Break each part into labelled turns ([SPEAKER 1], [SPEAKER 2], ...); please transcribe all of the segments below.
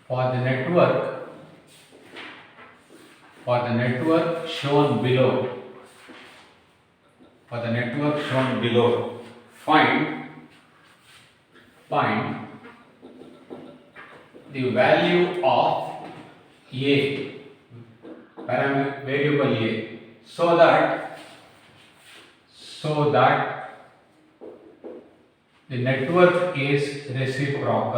[SPEAKER 1] For the network shown below, find the value of a parameter variable a, so that the network is reciprocal.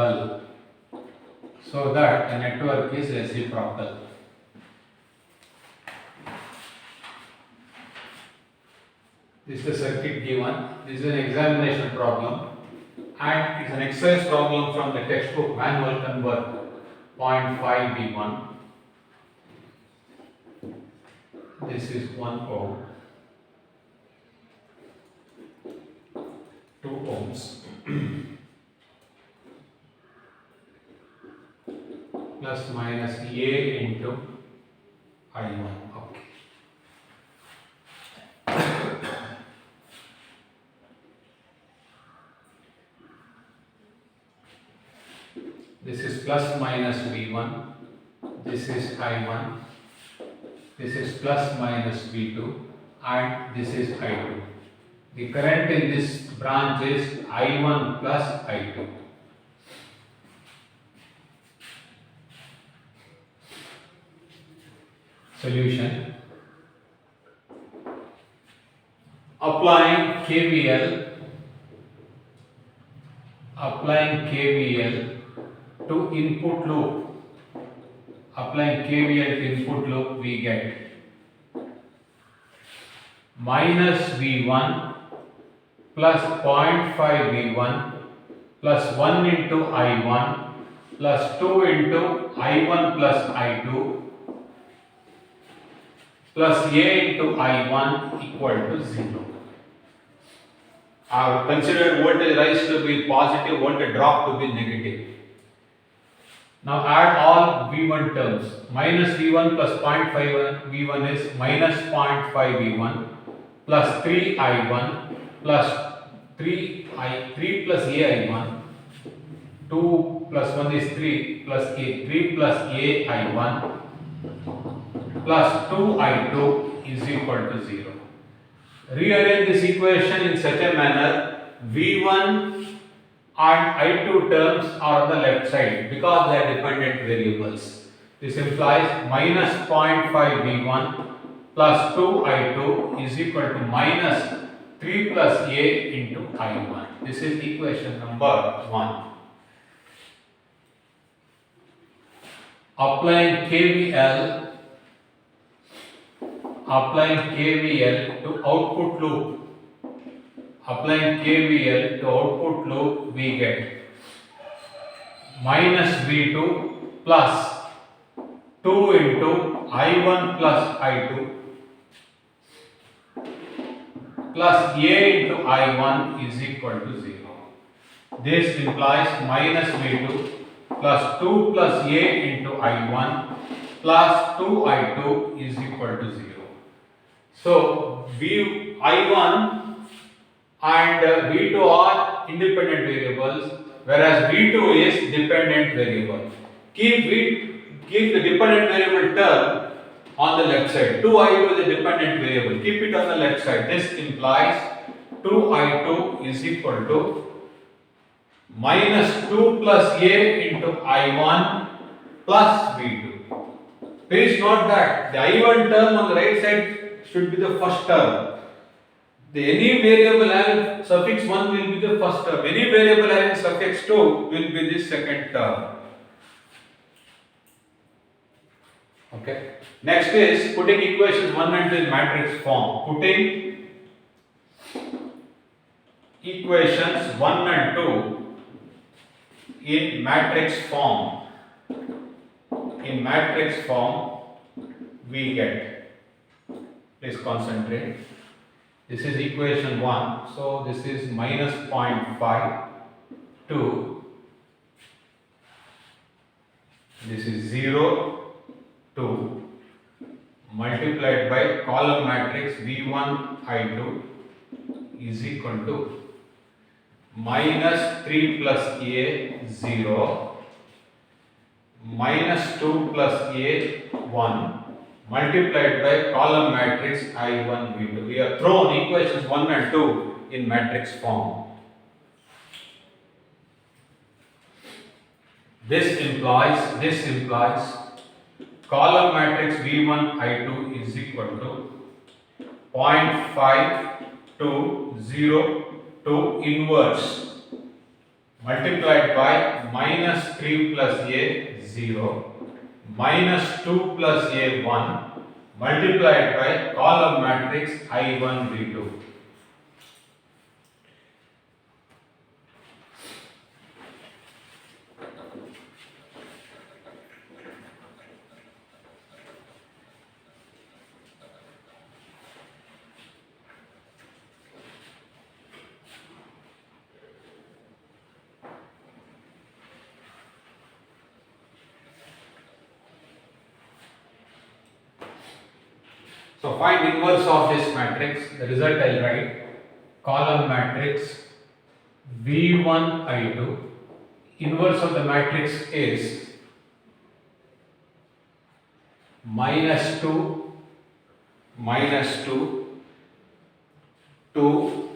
[SPEAKER 1] This is the circuit given. This is an examination problem, and it's an exercise problem from the textbook Manual Convert 0.5v1. This is 1 ohm, 2 ohms plus minus A into I1. Okay. This is plus minus V1, this is I1, this is plus minus V2, and this is I2. The current in this branch is I1 plus I2. Solution. Applying KVL to input loop, we get minus V1 plus 0.5 V1 plus 1 into I1 plus 2 into I1 plus I2 plus A into I1 equal to 0. I have considered voltage rise to be positive, voltage drop to be negative. Now add all V1 terms. Minus V1 plus 0.5 V1 is minus 0.5 V1 plus 3 I1 plus 3 plus AI1. 2 plus 1 is 3 plus A, 3 plus AI1 plus 2 I2 is equal to 0. Rearrange this equation in such a manner V1 and I2 terms are on the left side because they are dependent variables. This implies minus 0.5 V1 plus 2 I2 is equal to minus 3 plus A into I1. This is equation number 1. Applying KVL to output loop, we get minus V2 plus 2 into I1 plus I2 plus A into I1 is equal to 0. This implies minus V2 plus 2 plus A into I1 plus 2 I2 is equal to 0. So I1 and V2 are independent variables, whereas V2 is dependent variable. Keep the dependent variable term on the left side. 2I2 is a dependent variable. Keep it on the left side. This implies 2I2 is equal to minus 2 plus A into I1 plus V2. Please note that the I1 term on the right side should be the first term. Any variable having suffix 1 will be the first term. Any variable having suffix 2 will be the second term. Okay. Next is putting equations 1 and 2 in matrix form. Putting equations 1 and 2 in matrix form. In matrix form, we get. Please concentrate. This is equation 1. So this is minus 0.5, 2. This is 0, 2 multiplied by column matrix V1 I2 is equal to minus 3 plus A 0. minus 2 plus A 1 multiplied by column matrix I1 V2. We have thrown equations 1 and 2 in matrix form. This implies column matrix V1 I2 is equal to 0.5 to 0 to inverse multiplied by minus 3 plus A 0 minus 2 plus A 1 multiplied by column matrix I1 V2. So find inverse of this matrix. The result I will write column matrix V1 I2. Inverse of the matrix is minus 2, 2,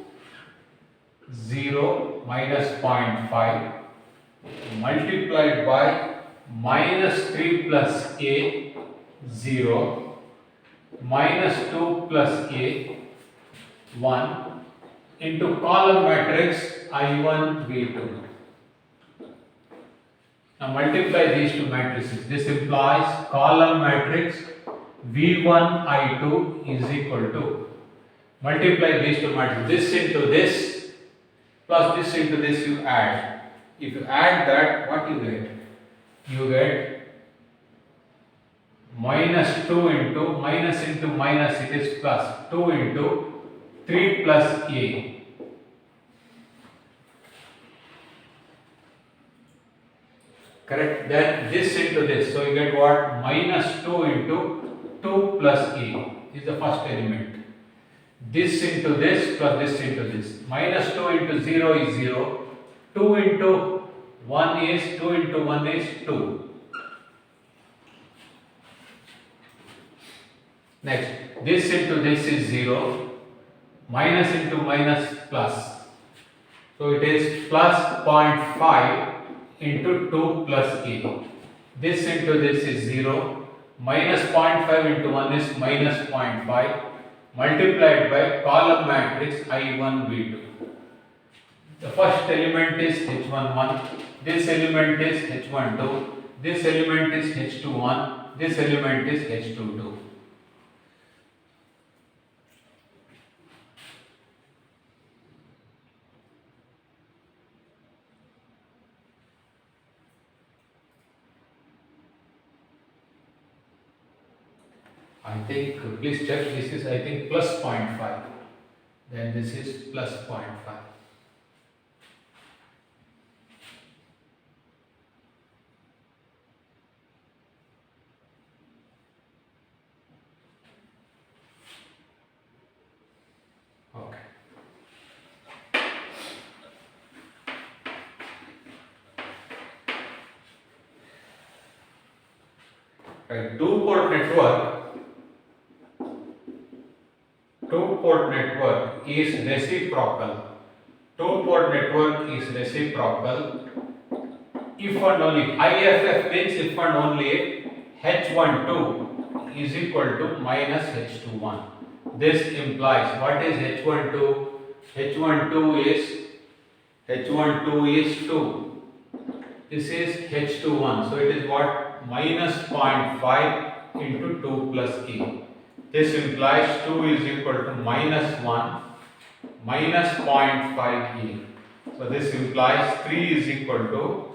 [SPEAKER 1] 0, minus 0.5 multiplied by minus 3 plus A 0 minus 2 plus A 1 into column matrix I1 V2. Now multiply these two matrices. This implies column matrix V1 I2 is equal to, multiply these two matrices, this into this plus this into this you add. If you add that, what you get? You get minus 2 into minus it is plus 2 into 3 plus A. Correct? Then this into this. So you get what? Minus 2 into 2 plus A is the first element. This into this plus this into this. Minus 2 into 0 is 0. 2 into 1 is 2 into 1 is 2. Next, this into this is 0, minus into minus plus. So it is plus 0.5 into 2 plus A. This into this is 0, minus 0.5 into 1 is minus 0.5 multiplied by column matrix I1 V2. The first element is H11, this element is H12, this element is H21, this element is H22. I think, please check, this is I think plus 0.5, then this is plus 0.5. Okay. Right, two-port network is reciprocal. Two-port network is reciprocal if and only, IFF means if and only H12 is equal to minus H21. This implies, what is H12? H12 is 2. This is H21. So it is what? Minus 0.5 into 2 plus A. This implies 2 is equal to minus 1 minus 0.5 A. So this implies 3 is equal to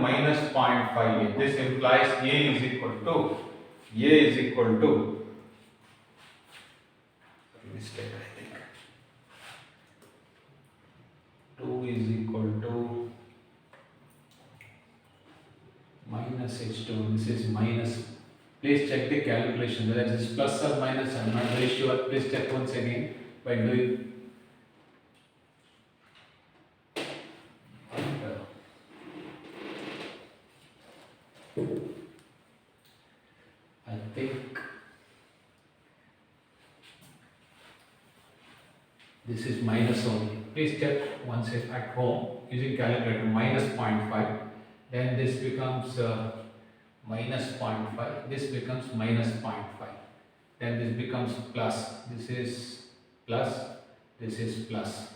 [SPEAKER 1] minus 0.5 A. This implies A is equal to mistake I think 2 is equal to minus H2. This is minus. Please check the calculation whether it is plus or minus. I am not very sure. Please check once again by doing. I think this is minus only. Please check once if at home using calculator. Minus 0.5, then this becomes minus 0.5, this becomes minus 0.5, then this becomes plus, this is plus, this is plus.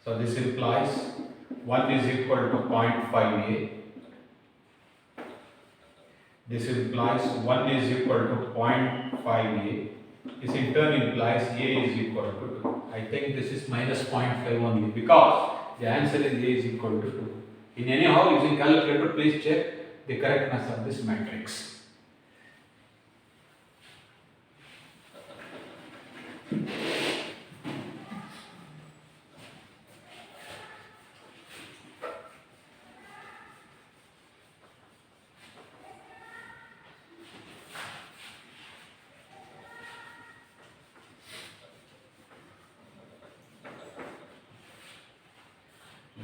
[SPEAKER 1] So this implies 1 is equal to 0.5a. This implies 1 is equal to 0.5a. This in turn implies a is equal to 2. I think this is minus 0.5 only because the answer is a is equal to 2. In anyhow, using calculator, please check the correctness of this matrix.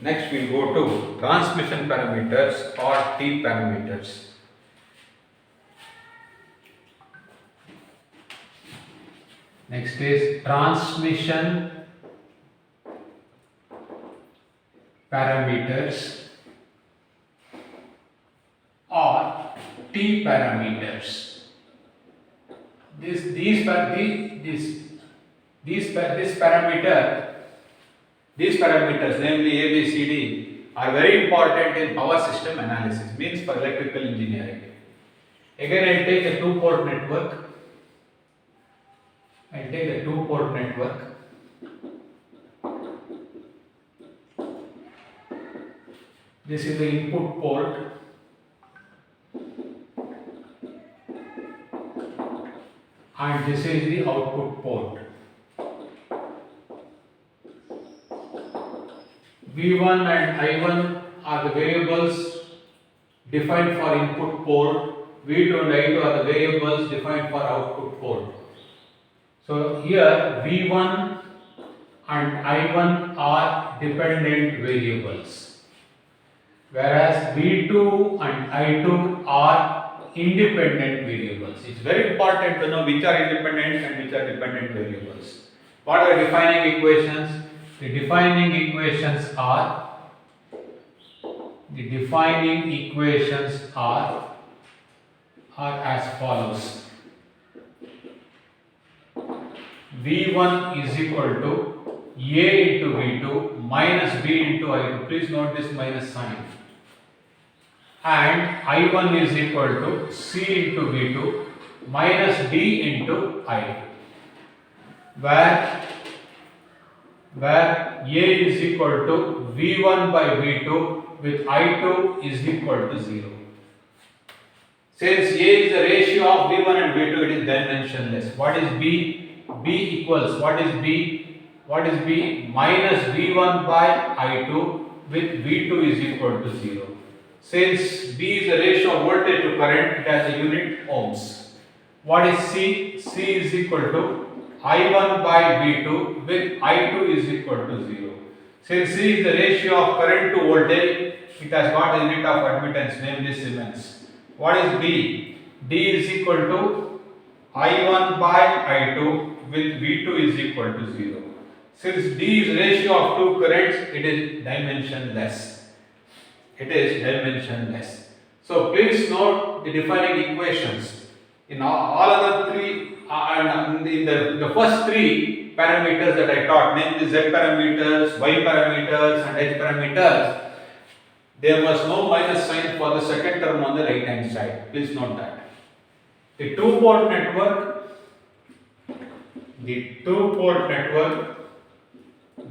[SPEAKER 1] Next we will go to transmission parameters or T parameters. Next is transmission parameters or T parameters. These parameters, namely A, B, C, D, are very important in power system analysis, means for electrical engineering. Again, I will take a two-port network. This is the input port. And this is the output port. V1 and I1 are the variables defined for input port. V2 and I2 are the variables defined for output port. So here V1 and I1 are dependent variables, whereas V2 and I2 are independent variables. It's very important to know which are independent and which are dependent variables. What are defining equations? The defining equations are as follows. V1 is equal to A into V2 minus B into I2. Please note this minus sign. And I1 is equal to C into V2 minus D into I2. Where A is equal to V1 by V2 with I2 is equal to 0. Since A is the ratio of V1 and V2, it is dimensionless. What is B? B equals, what is B? Minus V1 by I2 with V2 is equal to 0. Since B is the ratio of voltage to current, it has a unit ohms. What is C? C is equal to I1 by V2 with I2 is equal to 0. Since C is the ratio of current to voltage, it has got a unit of admittance, namely Siemens. What is D? D is equal to I1 by I2 with V2 is equal to 0. Since D is ratio of two currents, it is dimensionless. So please note the defining equations. In all other three, in the first three parameters that I taught, namely Z parameters, Y parameters and H parameters, there was no minus sign for the second term on the right hand side. Please note that. The two-port network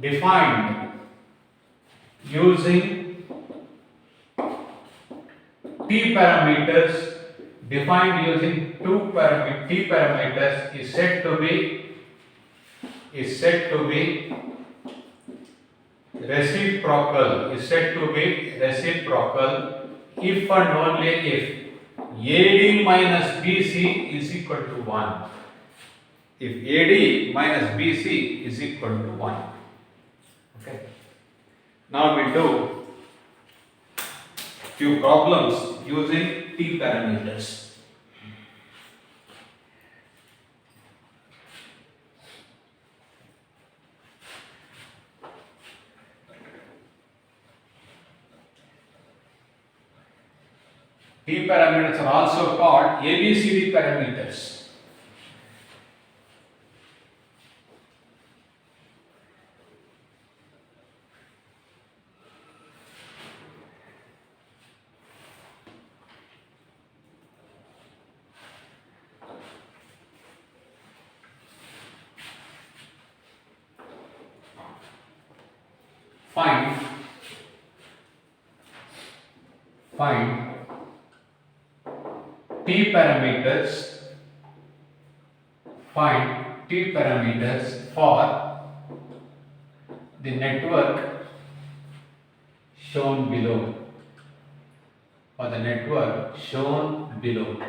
[SPEAKER 1] defined using T parameters T parameters is said to be reciprocal if and only if AD minus BC is equal to 1. If AD minus BC is equal to 1. Okay. Now we do few problems using T parameters. T parameters are also called ABCD parameters. Find T parameters. Find T parameters for the network shown below. For the network shown below.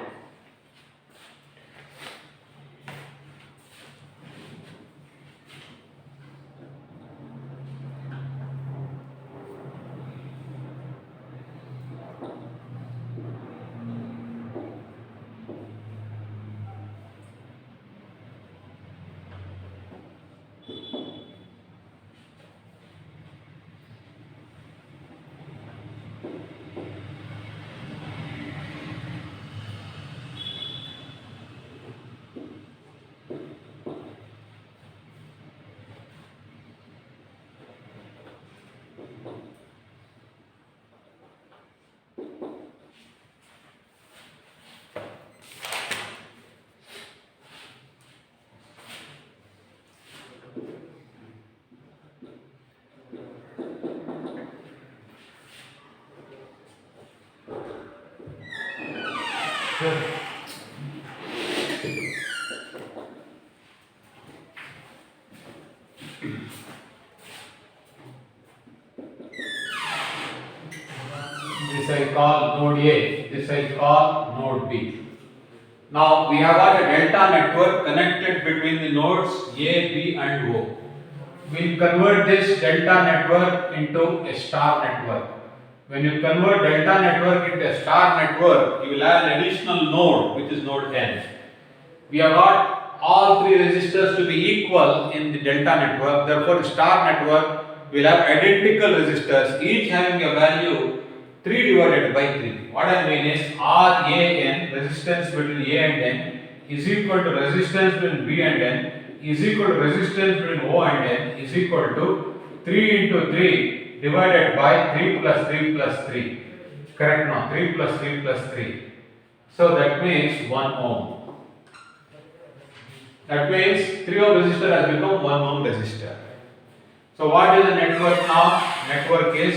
[SPEAKER 1] This I call node A, this I call node B. Now we have got a delta network connected between the nodes A, B and O. We will convert this delta network into a star network. When you convert delta network into a star network, you will have an additional node which is node N. We have got all three resistors to be equal in the delta network, therefore the star network will have identical resistors, each having a value 3 divided by 3. What I mean is RAN, resistance between A and N, is equal to resistance between B and N, is equal to resistance between O and N, is equal to 3 into 3 divided by 3 plus 3 plus 3. Correct now? 3 plus 3 plus 3. So that means 1 ohm. That means 3 ohm resistor has become 1 ohm resistor. So what is the network now? Network is,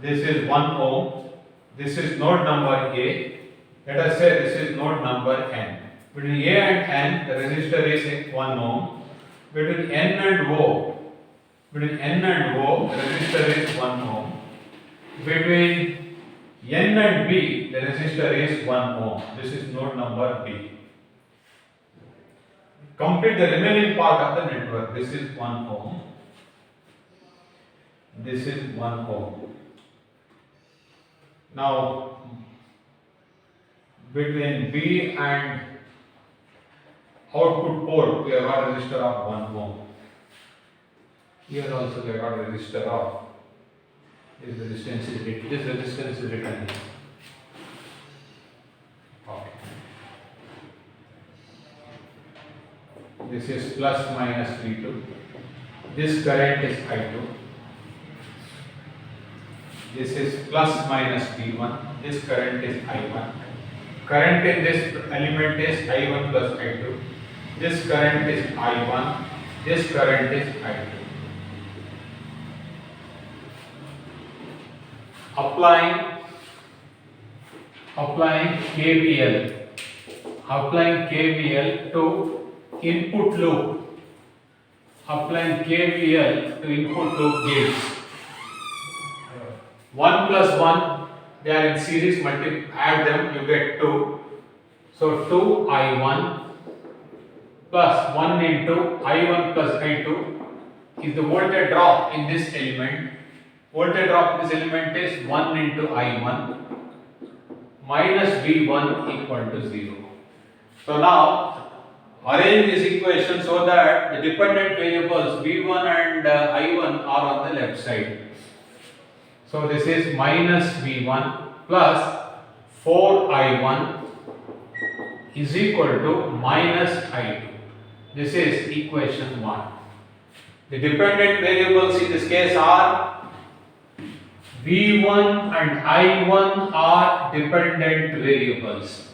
[SPEAKER 1] this is 1 ohm, this is node number A, let us say this is node number N. Between A and N, the resistor is 1 ohm. Between N and O, the resistor is 1 ohm. Between N and B, the resistor is 1 ohm. This is node number B. Complete the remaining part of the network. This is 1 ohm. This is 1 ohm. Now, between B and output port, we have got a resistor of 1 ohm. Here also we have got a resistor of, this resistance is written here. Okay. This is plus minus V2. This current is I2. This is plus minus V1. This current is I1. Current in this element is I1 plus I2. This current is I1. This current is I2. Applying KVL to input loop. Applying KVL to input loop gives 1 plus 1, they are in series, add them, you get 2. So 2I1 plus 1 into I1 plus I2 is the voltage drop in this element. Voltage drop in this element is 1 into I1 minus V1 equal to 0. So now arrange this equation so that the dependent variables V1 and I1 are on the left side. So this is minus V1 plus 4I1 is equal to minus I2. This is equation 1. The dependent variables in this case are V1 and I1 are dependent variables.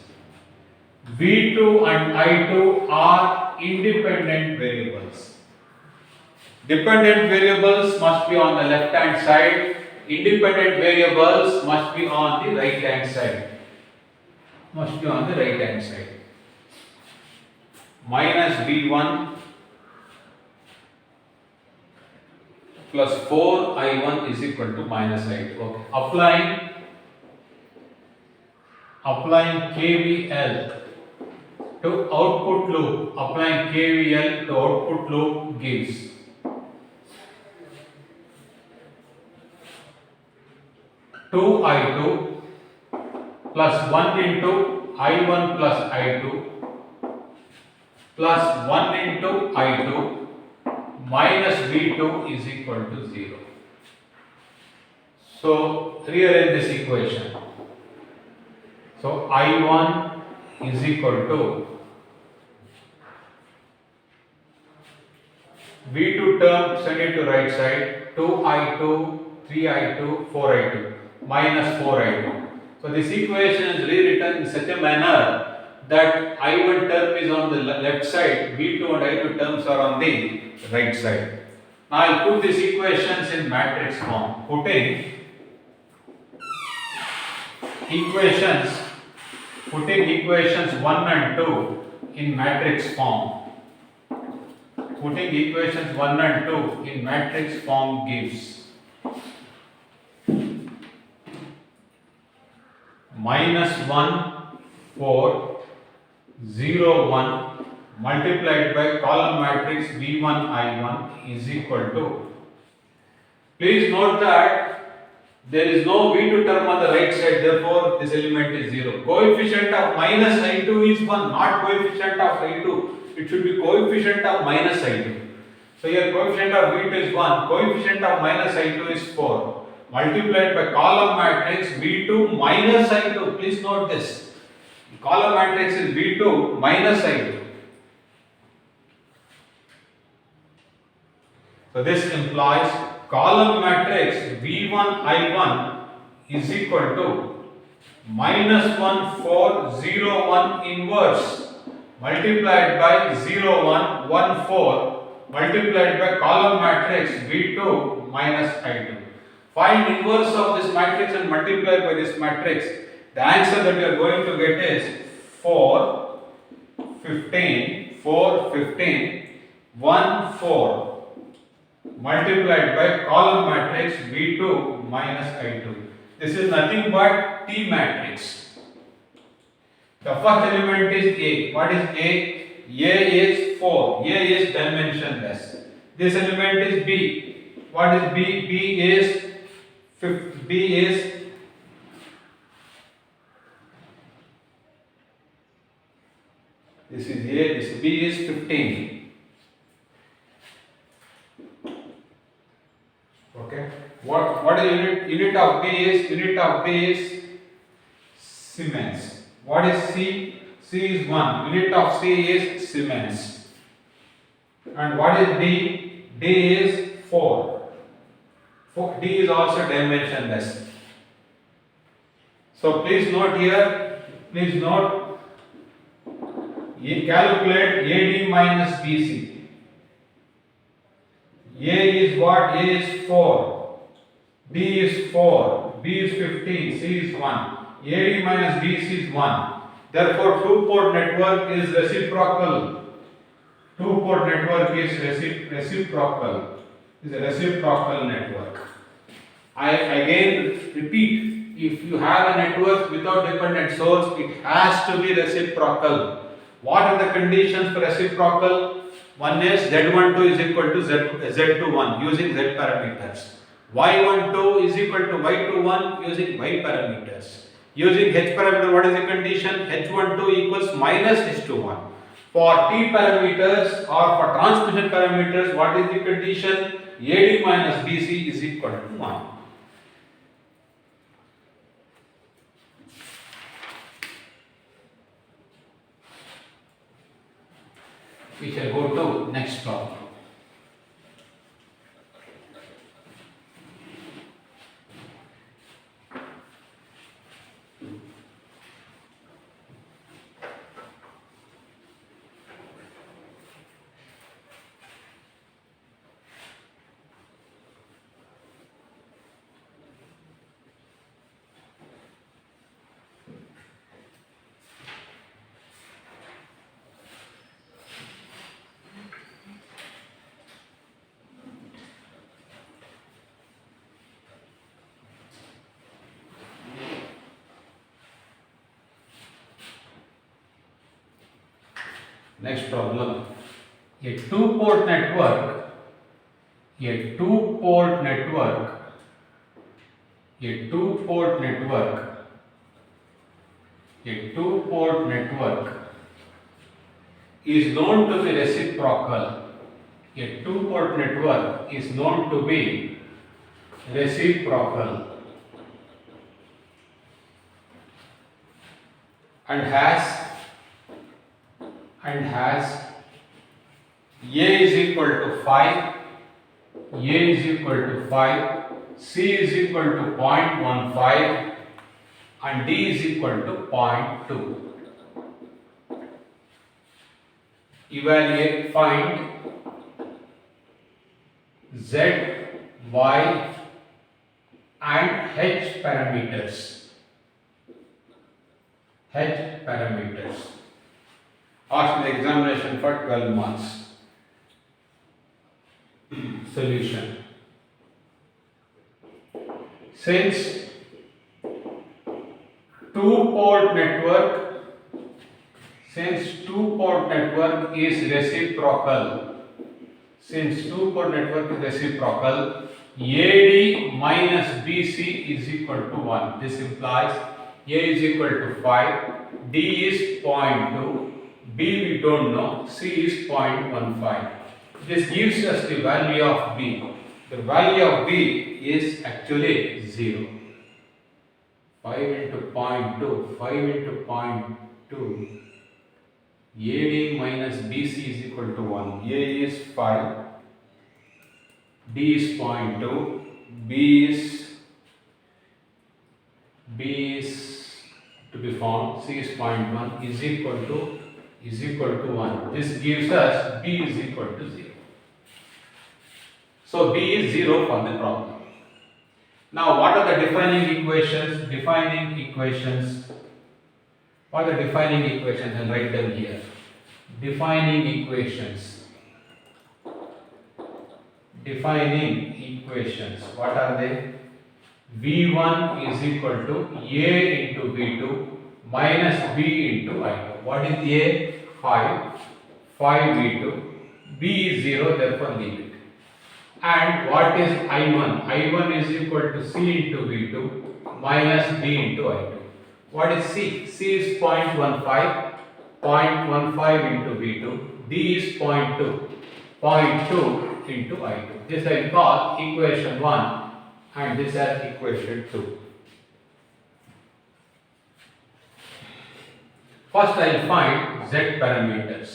[SPEAKER 1] V2 and I2 are independent variables. Dependent variables must be on the left hand side. Independent variables must be on the right hand side. Minus V1 plus 4I1 is equal to minus I2. Okay. Applying KVL to output loop. Applying KVL to output loop gives 2I2 plus 1 into I1 plus I2 plus 1 into I2 minus V2 is equal to 0. So rearrange this equation. So I1 is equal to V2 term, send it to right side, 2I2, 3I2, 4I2 minus 4I2. So this equation is rewritten in such a manner that I1 term is on the left side, V2 and I2 terms are on the right side. Now I will put these equations in matrix form. Putting equations 1 and 2 in matrix form. Putting equations 1 and 2 in matrix form gives minus 1, 4, 0, 1 multiplied by column matrix V1 I1 is equal to. Please note that there is no V2 term on the right side, therefore this element is 0. Coefficient of minus I2 is 1, not coefficient of I2. It should be coefficient of minus I2. So here coefficient of V2 is 1, coefficient of minus I2 is 4. Multiplied by column matrix V2 minus I2. Please note this. Column matrix is V2 minus I2. So this implies column matrix V1 I1 is equal to minus 1 4 0 1 inverse multiplied by 0 1 1 4 multiplied by column matrix V2 minus I2. Find inverse of this matrix and multiply by this matrix. The answer that you are going to get is 4 15 4 15 1 4 multiplied by column matrix V2 minus I2. This is nothing but T matrix. The first element is A. What is A? A is 4. A is dimensionless. This element is B. What is B? B is this is A, this B is 15. Okay. What is unit of B is? Unit of B is Siemens. What is C? C is 1. Unit of C is Siemens. And what is D? D is 4. D is also dimensionless. So please note here, calculate AD minus BC. A is what? A is 4. B is 4. B is 15. C is 1. AD minus BC is 1. Therefore, two-port network is reciprocal. Two-port network is reciprocal. Is a reciprocal network. I again repeat, if you have a network without dependent source, it has to be reciprocal. What are the conditions for reciprocal? One is Z12 is equal to Z21 using Z parameters. y12 is equal to y21 using y parameters. Using h parameter, what is the condition? h12 equals minus h21. For t parameters or for transmission parameters, what is the condition? AD minus BC is equal to 1. We shall go to next problem. Next problem. A two-port network, a two-port network, a two-port network, a two-port network is known to be reciprocal. A two-port network is known to be reciprocal and has A is equal to 5, A is equal to 5, C is equal to 0.15 and D is equal to 0.2. Evaluate, find Z, Y and H parameters. H parameters. Ask the examination for 12 marks. Solution. Since two-port network is reciprocal, AD minus BC is equal to 1. This implies A is equal to 5, D is 0.2, B we don't know, C is 0.15. This gives us the value of B. The value of B is actually 0. 5 into 0.2, 5 into 0.2, AD minus BC is equal to 1. A is 5, D is 0.2, B is to be found, C is 0.1 is equal to 1. This gives us B is equal to 0. So B is 0 for the problem. Now what are the defining equations? What are the defining equations? I'll write them here. Defining equations. What are they? V1 is equal to A into V2 minus B into I2. What is A? 5 V2. B is 0, therefore leave it. And what is I1? I1 is equal to C into V2 minus B into I2. What is C? C is 0.15 into V2. D is 0.2 into I2. This I call equation 1 and this as equation 2. First I will find Z parameters.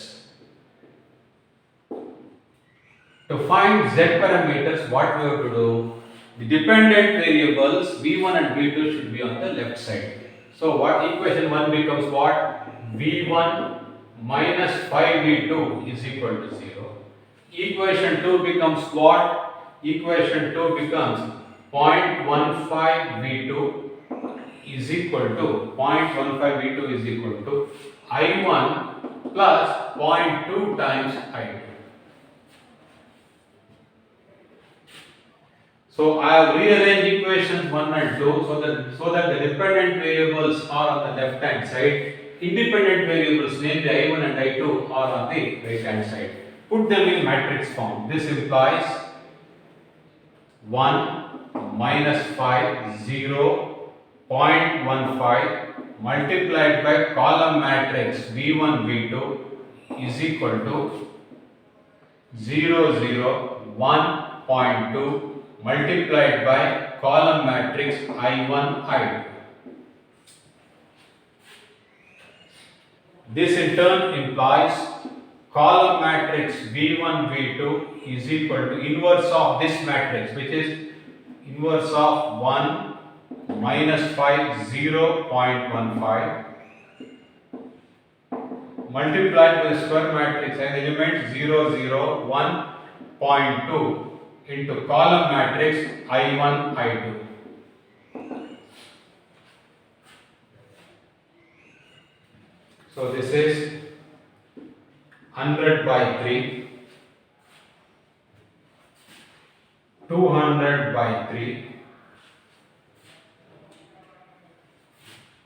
[SPEAKER 1] To find Z parameters, what we have to do? The dependent variables V1 and V2 should be on the left side. So what equation 1 becomes what? V1 minus 5V2 is equal to 0. Equation 2 becomes what? Equation 2 becomes 0.15 V2 is equal to 0.15 V2 is equal to I1 plus 0.2 times I2. So I have rearranged equations 1 and 2 so that the dependent variables are on the left hand side, independent variables namely I1 and I2 are on the right hand side. Put them in matrix form. This implies 1, minus 5, 0, 0.15 multiplied by column matrix V1, V2 is equal to 0, 0, 1.2 multiplied by column matrix I1, I2. This in turn implies column matrix V1, V2 is equal to inverse of this matrix, which is inverse of 1 minus 5, 0.15 multiplied by the square matrix and element 0, 0, 1.2 into column matrix I1, I2. So this is 100 by 3, 200 by 3,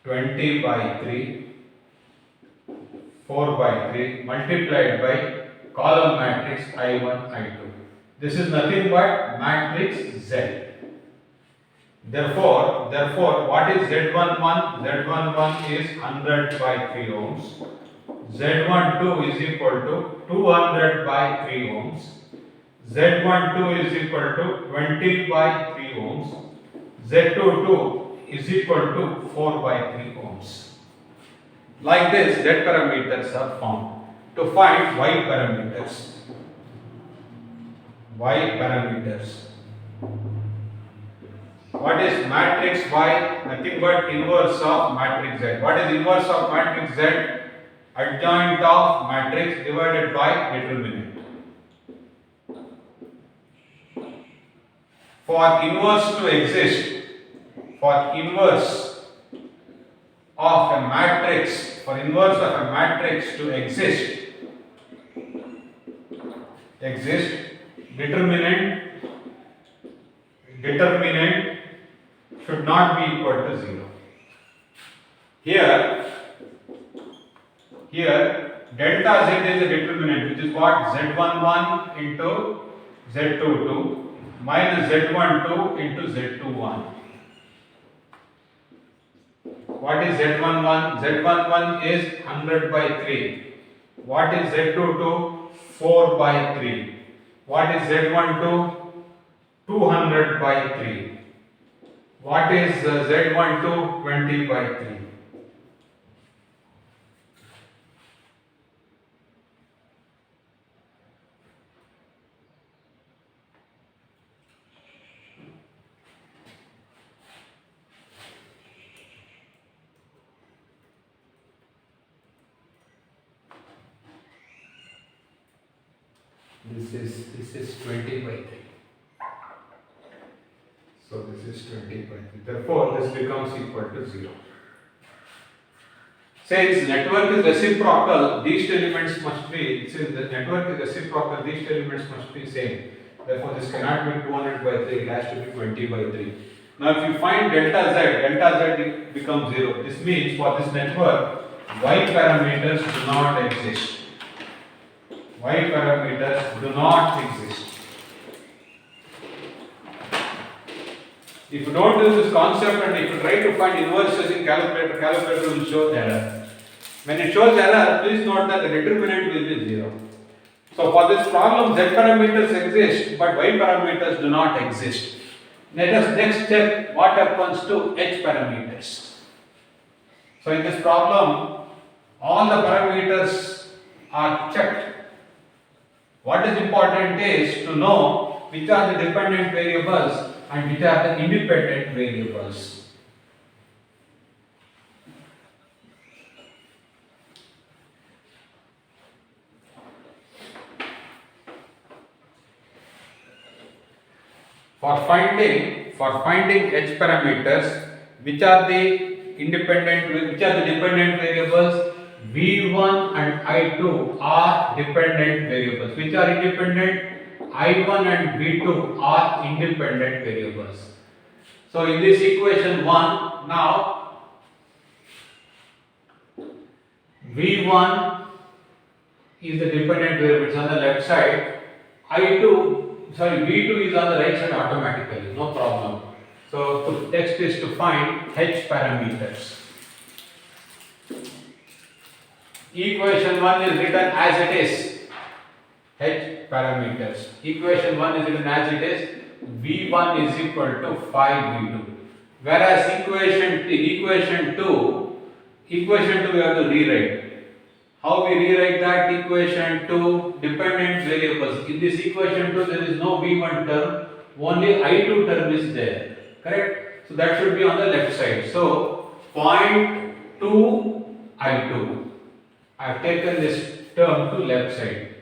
[SPEAKER 1] 20 by 3, 4 by 3 multiplied by column matrix I1, I2. This is nothing but matrix Z. Therefore, what is Z11? Z11 is 100 by 3 ohms. Z12 is equal to 200 by 3 ohms. Z12 is equal to 20 by 3 ohms. Z22 is equal to 4 by 3 ohms. Like this, Z parameters are found. To find Y parameters. What is matrix Y? Nothing but inverse of matrix Z. What is inverse of matrix Z? Adjoint of matrix divided by determinant. For inverse to exist, for inverse of a matrix to exist, determinant should not be equal to 0. Here delta Z is a determinant, which is what? Z11 into Z22 minus Z12 into Z21. What is Z11? Z11 is 100 by 3. What is Z22? 4 by 3. What is Z12? 200 by 3. What is Z12? 20 by 3. This is 20 by 3. So this is 20 by 3. Therefore, this becomes equal to 0. Since network is reciprocal, these elements must be, since the network is reciprocal, these elements must be same. Therefore, this cannot be 200 by 3, it has to be 20 by 3. Now, if you find delta Z becomes 0. This means for this network, Y parameters do not exist. Y parameters do not exist. If you don't do this concept and if you try to find inverses in calculator will show error. When it shows error, please note that the determinant will be 0. So for this problem, Z parameters exist, but Y parameters do not exist. Let us next check what happens to H parameters. So in this problem, all the parameters are checked. What is important is to know which are the dependent variables and which are the independent variables. For finding H parameters, which are the dependent variables? V1 and I2 are dependent variables. Which are independent? I1 and V2 are independent variables. So in this equation 1, now V1 is the dependent variable, it's on the left side. V2 is on the right side automatically, no problem. text is to find h parameters. Equation 1 is written as it is, h parameters. Equation 1 is written as it is, v1 is equal to 5v2. Whereas equation 2 we have to rewrite. How we rewrite that? Equation 2, dependent variables. In this equation 2 there is no v1 term, only i2 term is there. Correct? So that should be on the left side. So 0.2 i2. I have taken this term to left side.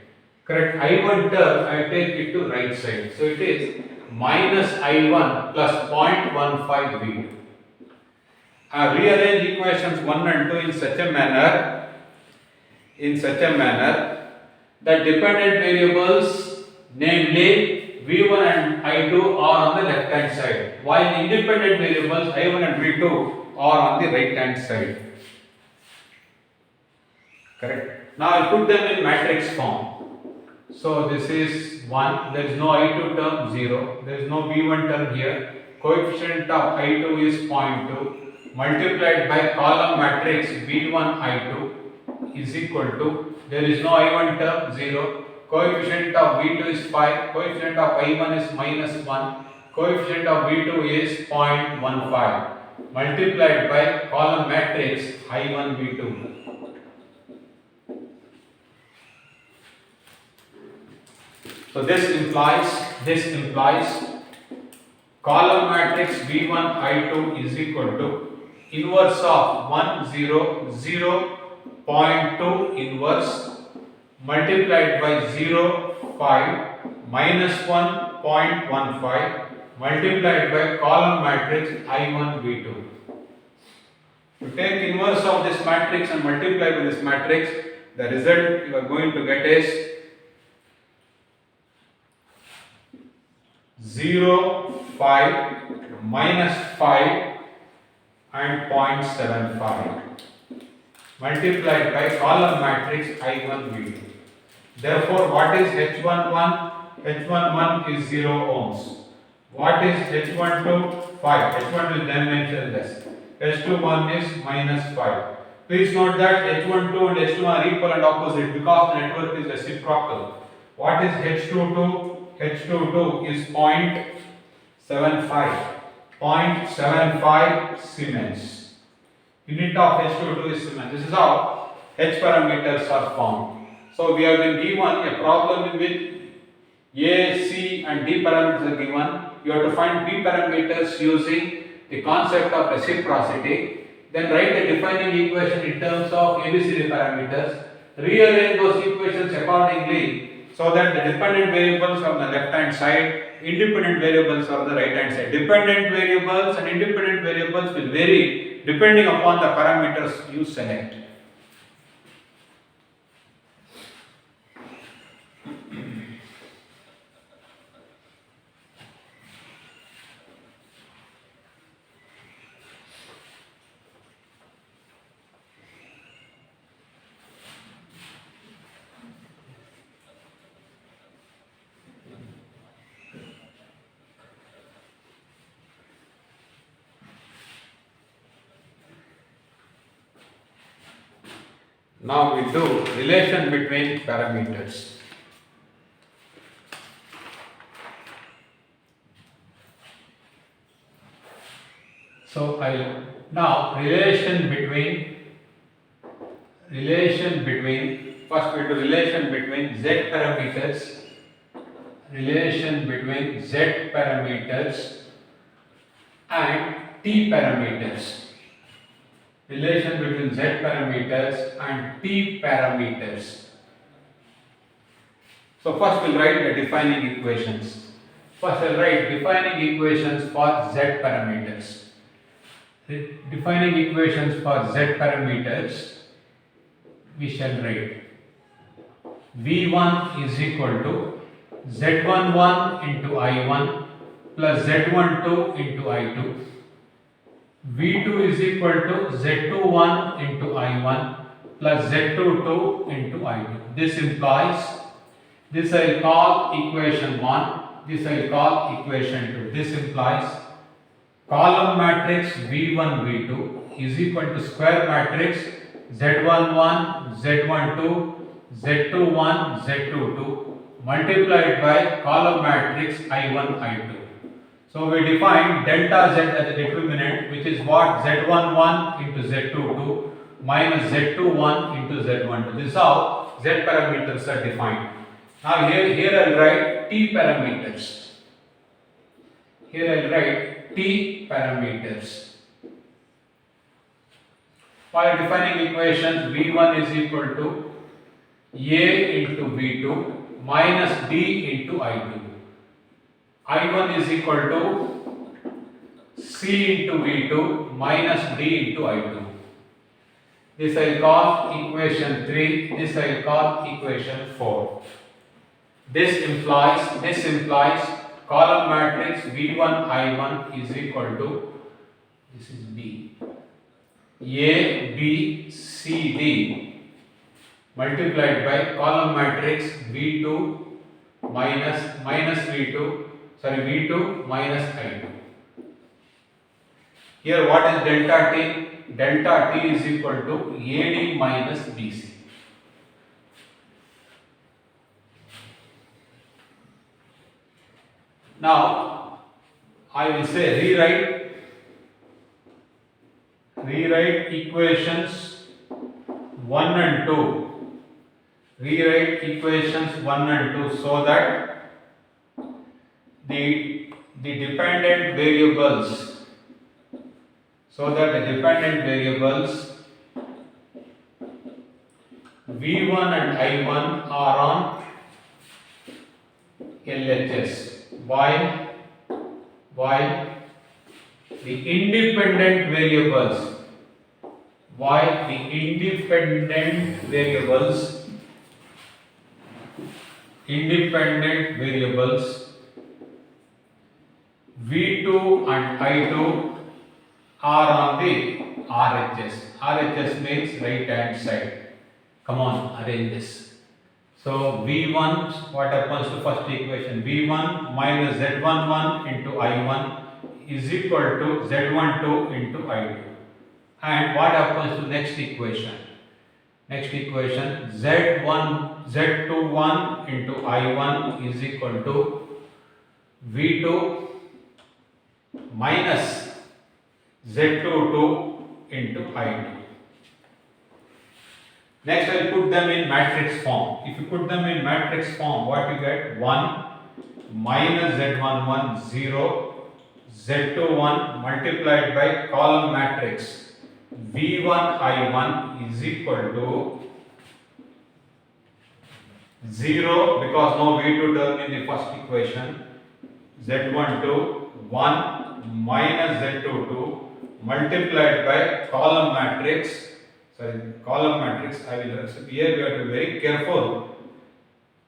[SPEAKER 1] Correct? I1 term I take it to right side. So it is minus I1 plus 0.15 v2. I rearrange equations 1 and 2 in such a manner that dependent variables, namely v1 and I2, are on the left hand side, while independent variables I1 and v2 are on the right hand side. Correct? Now I put them in matrix form. So this is 1, there is no I2 term, 0, there is no v1 term here, coefficient of I2 is 0.2, multiplied by column matrix v1 I2 is equal to, there is no I1 term, 0, coefficient of v2 is 5, coefficient of I1 is minus 1, coefficient of v2 is 0.15, multiplied by column matrix I1 v2. So this implies column matrix v1 I2 is equal to inverse of 1 0 0 0.2 inverse multiplied by 0 5 minus 1 0.15 multiplied by column matrix I1 v2. To take inverse of this matrix and multiply with this matrix, the result you are going to get is 0, 5, minus 5 and 0.75 multiplied by column matrix I1 v2. Therefore, what is H11? H11 is 0 ohms. What is H12? 5. H12 is dimensionless. H21 is minus 5. Please note that H12 and H2 are equal and opposite because the network is reciprocal. What is H22? H22 is 0.75. 0.75 Siemens. Unit of H22 is Siemens. This is how H parameters are found. So we have been given a problem in which A, C and D parameters are given. You have to find B parameters using the concept of reciprocity. Then write the defining equation in terms of ABCD parameters. Rearrange those equations accordingly so that the dependent variables are on the left hand side, independent variables are on the right hand side. Dependent variables and independent variables will vary depending upon the parameters you select. Now we do relation between parameters. So now relation between first we do relation between Z parameters and T parameters. Relation between Z parameters and T parameters. So first we'll write the defining equations. First I'll write defining equations for Z parameters. The defining equations for Z parameters we shall write V1 is equal to Z11 into I1 plus Z12 into I2. V2 is equal to Z21 into I1 plus Z22 into I2. This implies, this I will call equation 1, this I will call equation 2. This implies column matrix V1 V2 is equal to square matrix Z11 Z12 Z21 Z22 multiplied by column matrix I1 I2. So we define delta Z as a determinant, which is what? Z11 into Z22 minus Z21 into Z12. This is how Z parameters are defined. Now here I'll write T parameters. Here I'll write T parameters. While defining equations, V1 is equal to A into V2 minus D into I2. I1 is equal to C into V2 minus D into I2. This I will call equation 3, this I will call equation 4. This implies column matrix V1 I1 is equal to, this is B, A, B, C, D multiplied by column matrix V2 V2 minus I2. Here what is delta T? Delta T is equal to AD minus BC. Now I will say rewrite equations 1 and 2. Rewrite equations 1 and 2 so that the dependent variables V1 and I1 are on LHS, while the independent variables V2 and I2 are on the RHS. RHS means right hand side. Come on, arrange this. So V1, what happens to first equation? V1 minus Z11 into I1 is equal to Z12 into I2. And what happens to next equation? Next equation, Z21 into I1 is equal to V2 minus Z22 into I2. Next I will put them in matrix form. If you put them in matrix form, what you get? 1 minus Z11 0, Z21 multiplied by column matrix V1 I1 is equal to 0 because no V2 term in the first equation. Z12 1 minus Z22 multiplied by column matrix. I will, here we have to be very careful.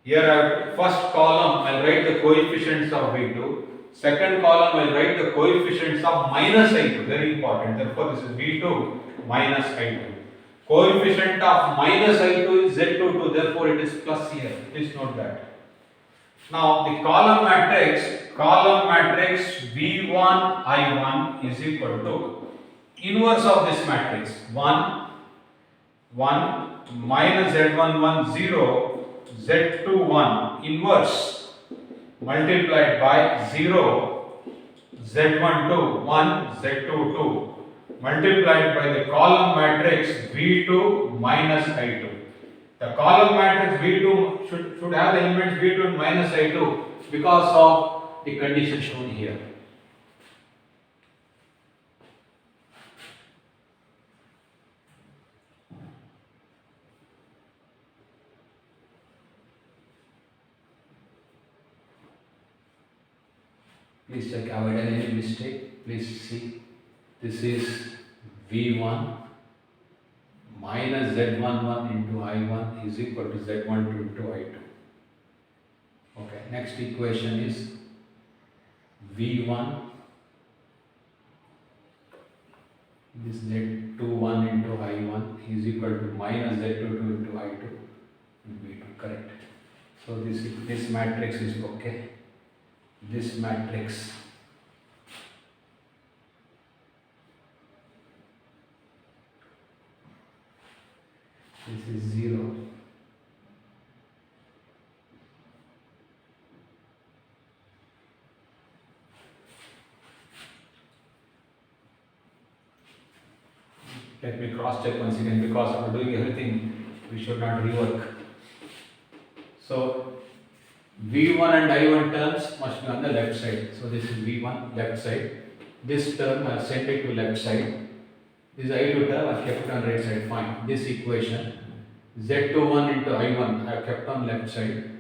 [SPEAKER 1] Here first column I will write the coefficients of V2. Second column I will write the coefficients of minus I2. Very important. Therefore this is V2 minus I2. Coefficient of minus I2 is Z22. Therefore it is plus here. Please note that. Now the column matrix V1 I1 is equal to inverse of this matrix 1 minus Z11 0, Z21 inverse multiplied by 0, Z12 1, Z22 multiplied by the column matrix V2 minus I2. The column matrix V2 should have the elements V2 and minus I2 because of the condition shown here. Please check, avoid any mistake. Please see, this is V1 minus Z11 into I1 is equal to Z12 into I2. Okay, next equation is V1, this Z21 into I1 is equal to minus Z22 into I2 and V2, correct. So this matrix is okay. This matrix This is 0. Let me cross check once again, because after doing everything, we should not rework. So V1 and I1 terms must be on the left side. So this is V1 left side. This term I have sent it to left side. This I2 term I have kept on right side. Fine. This equation Z21 into I1 I have kept on left side.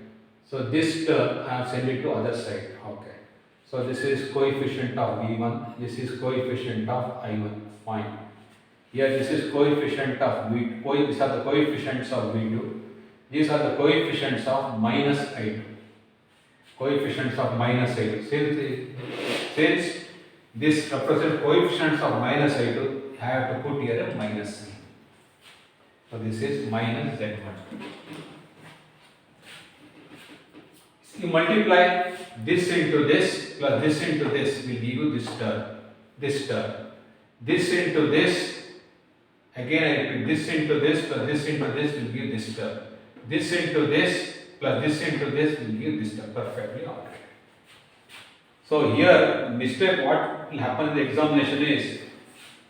[SPEAKER 1] So this term I have sent it to other side. Okay. So this is coefficient of V1. This is coefficient of I1. Fine. Here this is coefficient of V2. These are the coefficients of V2. These are the coefficients of minus I2. Coefficients of minus I2. Since this represents coefficients of minus I2, I have to put here a minus sign. So this is minus Z1. You multiply this into this plus this into this will give you this term. This term. This into this. Again I repeat, this into this plus this into this will give this term. This into this plus this into this will give this term. Perfectly alright. So here mistake what will happen in the examination is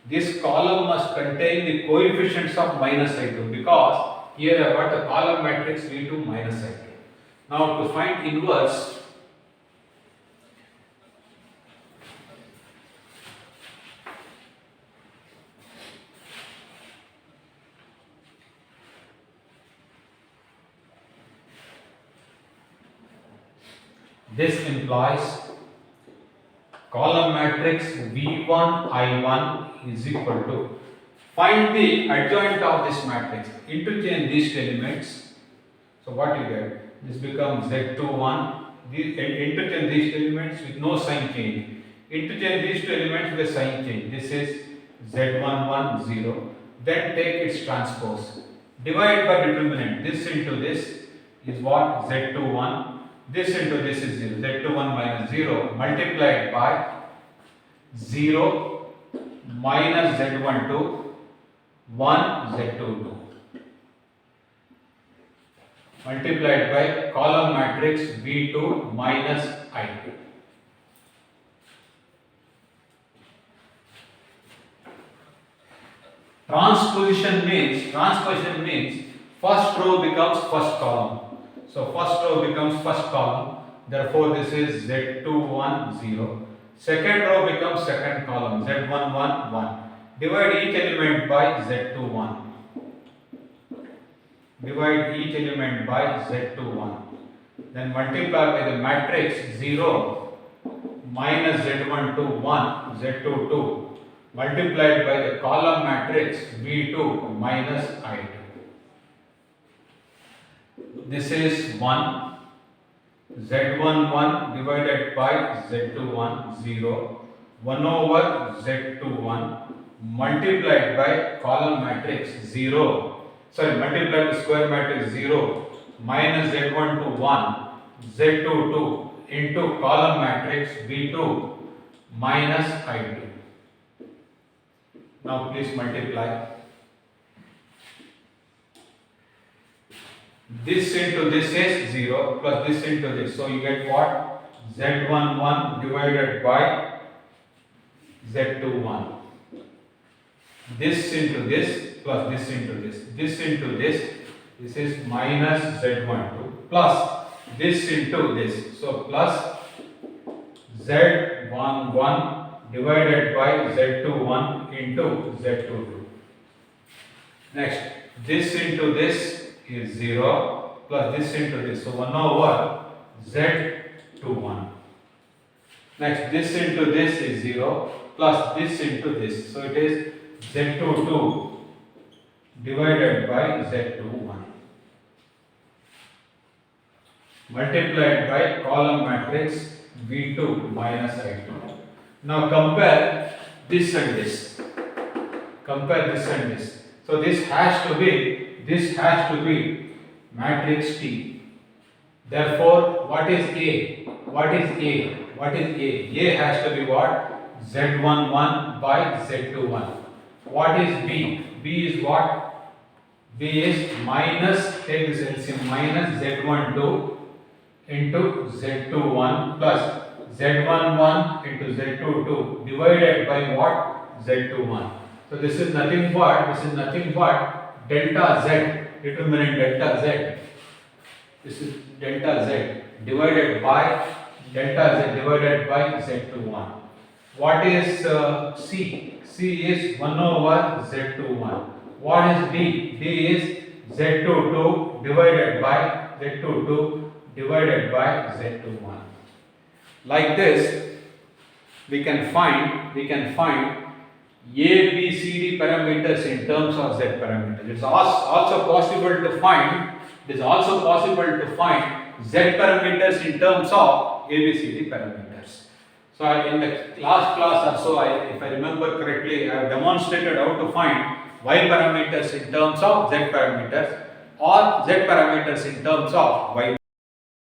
[SPEAKER 1] this column must contain the coefficients of minus I2, because here I have got the column matrix V2 minus I2. Now to find inverse, this implies column matrix V1 I1 is equal to, find the adjoint of this matrix, interchange these two elements. So what you get? This becomes Z21, interchange these two elements with no sign change. Interchange these two elements with a sign change. This is Z11 0. Then take its transpose. Divide by determinant. This into this is what? Z21. This into this is 0. Z21 minus 0 multiplied by 0 minus Z12 1 Z22 multiplied by column matrix V2 minus I2. Transposition means first row becomes first column. So first row becomes first column. Therefore this is Z21 0. Second row becomes second column. Z11 1. Divide each element by Z21. Divide each element by Z21. Then multiply by the matrix 0 minus Z12 1 Z22 multiplied by the column matrix V2 minus I2. This is 1, Z11 divided by Z21 0, 1 over Z21 multiplied by column matrix 0, multiplied by square matrix 0 minus Z12 1, Z22 into column matrix V2 minus I2. Now please multiply. This into this is 0 plus this into this. So you get what? Z11 divided by Z21. This into this plus this into this. This into this. This is minus Z12 plus this into this. So plus Z11 divided by Z21 into Z22. Next, this into this is 0 plus this into this. So 1 over Z21. Next, this into this is 0 plus this into this. So it is Z22 divided by Z21 multiplied by column matrix V2 minus I2. Now compare this and this. Compare this and this. So this has to be matrix T. Therefore, what is A? What is A? What is A? A has to be what? Z11 by Z21. What is B? B is what? B is minus, take this LCM, minus Z12 into Z21 plus Z11 into Z22 divided by what? Z21. So this is nothing but delta Z, determinant delta Z. This is delta Z divided by Z21. What is C? C is 1 over Z21. What is D? D is Z22 divided by Z21. Like this, we can find A, B, C, D parameters in terms of Z parameters. It is also possible to find Z parameters in terms of A, B, C, D parameters. So in the last class or so, if I remember correctly, I have demonstrated how to find Y parameters in terms of Z parameters or Z parameters in terms of Y